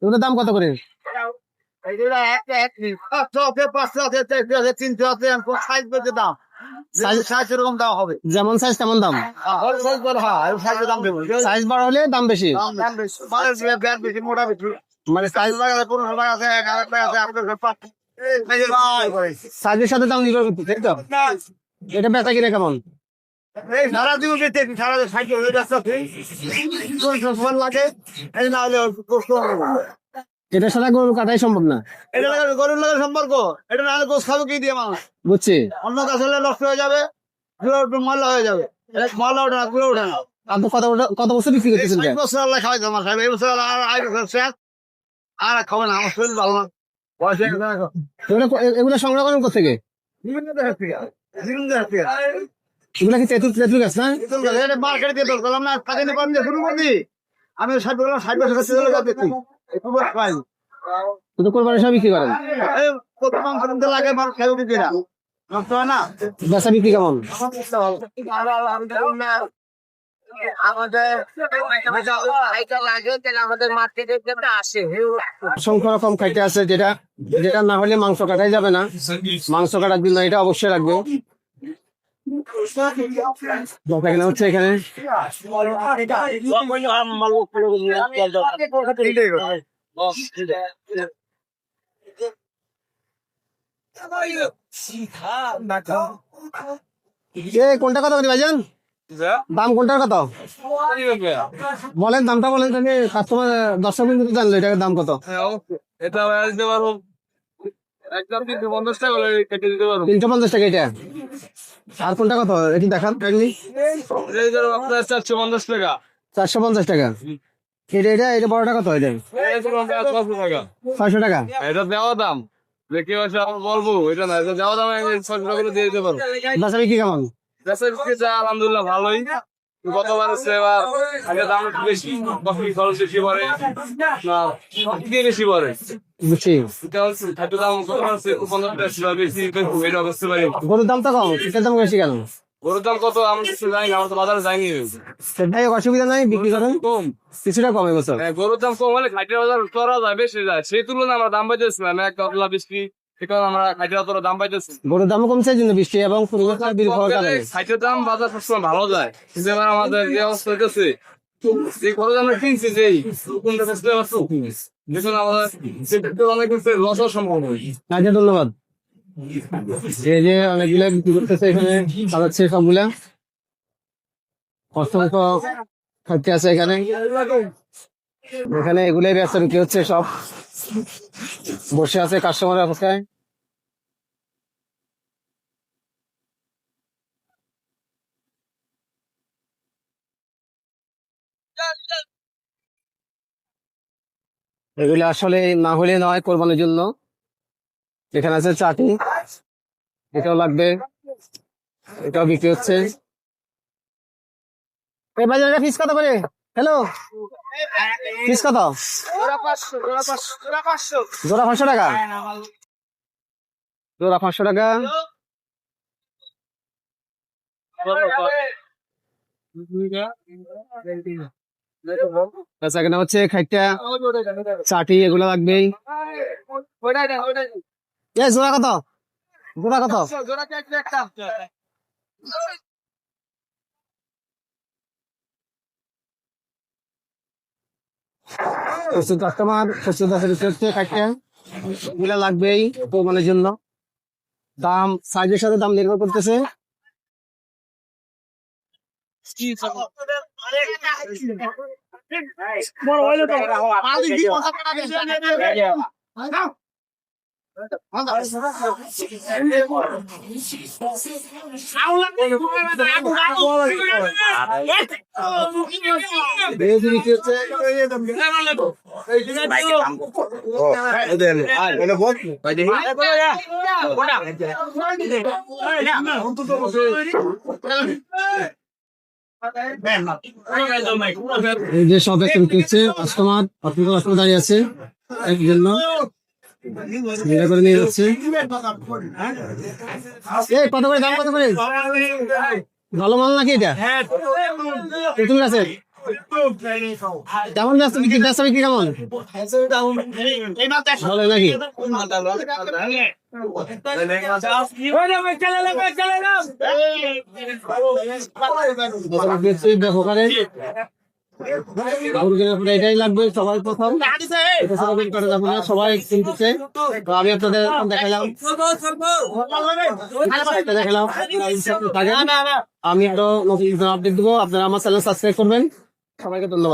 এগুলোর দাম কত করে? এরকম দাম হবে, যেমন সাইজ তেমন দাম, সাইজ বড় হলে দাম বেশি। বেশি মোটা বেশি, মানে সাইজ 1500 টাকা আছে, 1000 টাকা আছে, 800 সাইজের সাথে দাম নির্ভর করতে, তাই তো? এটা বেচা কিনা কেমন? সারা দিন সারা সাইকেল হয়ে যাচ্ছে লাগে, এই না হলে কষ্ট হবে। এটার সাথে গরু কাটাই সম্ভব না, এটা গরুর লোকের সম্পর্ক, এটা না হলে গোস খাবে কি দিয়ে মানুষ? বুঝছি। অন্য গাছ হলে নষ্ট হয়ে যাবে, ময়লা হয়ে যাবে, ময়লা ওঠে না, পুরো ওঠে না। আপনি কত বছর বিক্রি করতেছেন? 5 বছর আল্লাহ খাওয়াইছে আমার সাহেব, এই বছর আর 8 বছর শেষ, আর খাবে না, আমার শরীর ভালো না, বয়স হয়ে গেছে এখন। এগুলো সংগ্রহ করেন কোথা থেকে? বিভিন্ন দেশের থেকে, বিভিন্ন দেশের থেকে। এগুলা কি তেঁতুল গাছ না? এটা মার্কেটে দিয়ে বললাম না, টাকা নিয়ে পারলে শুরু করবি। আমি 60 বছর কাছে চলে যাবে, একটু বয়স পাই। শুধু কোরবানির সময় বিক্রি করেন? এই কত মাংস কিনতে লাগে, মানুষ খেয়ে বিক্রি না, নষ্ট হয় না। বেচা বিক্রি কেমন? অসংখ্য রকম খাইতে আছে, যেটা যেটা না হলে মাংস কাটাই যাবে না। মাংস কাটার জন্য এটা অবশ্যই লাগবে। এখানে হচ্ছে, এখানে কোনটা কত করে ভাইজান? দাম কোনটার কত বলেন, দামটা বলেন, তাহলে কাস্টমার দর্শক বিন্দু জানলো এটার দাম কত। এটা দিতে পারবো একদম 350 টাকা কেটে দিতে পারবো। 350 টাকা এটা। আর কোনটা কত এটি দেখান? আপনার 450 টাকা। 450 টাকা। এটা বড়টা কত? এটা 600 টাকা। এটা দেওয়া দাম, দেখি বলবো এটা না, এটা দেওয়া দাম 600 টাকা করে দিয়ে দিতে পারবো। বাচ্চা বিক্রি কেমন? আলহামদুলিল্লাহ ভালোই, গতবার এবার আগে দাম একটু বেশি, কফি খরচ বেশি পড়ে না, সব দিয়ে বেশি পড়ে। বুঝছি। এটা হচ্ছে খাদ্য দাম গতবার 15 টাকা ছিল বেশি, এটা বুঝতে পারি। গরুর দাম তো কম, এটার দাম বেশি কেন? গরুর দাম কত আমি কিছু জানি না, আমার তো বাজারে যাইনি। সেটাই অসুবিধা নাই, বিক্রি করেন কম, কিছুটা কমে বছর। গরুর দাম কম হলে খাইটের বাজার চড়া যায়, বেশি যায়, সেই তুলনায় আমরা দাম পাইতেছিলাম 1 কাতলা বেশি, সে কারণে আমরা খাইটের অতটা দাম পাইতেছি। গরুর দামও কমছে এই জন্য, বৃষ্টি এবং খাইটের দাম বাজার সবসময় ভালো যায়, কিন্তু এবার আমাদের যে অবস্থা হইতেছে, এই খরচ আমরা কিনছি যে কোনটা বেচতে পারছো, দেখুন আমাদের অনেক লস হওয়ার সম্ভাবনা। আচ্ছা, ধন্যবাদ। এই যে অনেকগুলা বিক্রি করতেছে এখানে, চালাচ্ছে সবগুলা, অসংখ্য খাদ্য আছে এখানে। এখানে এগুলাই ব্যবসা বিক্রি হচ্ছে, সব বসে আছে কাস্টমারের অপেক্ষায়। এগুলো আসলে না হলে নয় কোরবানির জন্য। এখানে আছে চাটি, এটাও লাগবে, এটাও বিক্রি হচ্ছে। এই বাজারে ফিস কত করে? হ্যালো, ফিস কত? জোড়া 500 টাকা। জোড়া 500 টাকা। আচ্ছা, এখানে হচ্ছে খাইটা, চাটি, এগুলো লাগবেই। জোড়া কত? জোড়া কত? কাস্টমার এগুলা লাগবেই কোরবানির জন্য। দাম সাইজের সাথে দাম নির্ভর করতেছে। এই যে সব হচ্ছে কাস্টমার, কাস্টমার দাঁড়িয়ে আছে এর জন্য করে নিয়ে যাচ্ছে। কত করে দাম? কত করে? ভালো মাল নাকি এটা? তুমি আছে কেমন ব্যস্ত বিক্রি কেমন ভালো নাকি ব্যাপকারে এটাই লাগবে সবাই প্রথম এটা ছাড়া বের করা যাবে না, সবাই কিনতেছে। তো আমি আপনাদের দেখালাম দেখালাম আমি আরো নতুন আপডেট দেবো, আপনারা আমার চ্যানেল সাবস্ক্রাইব করবেন। সবাইকে ধন্যবাদ।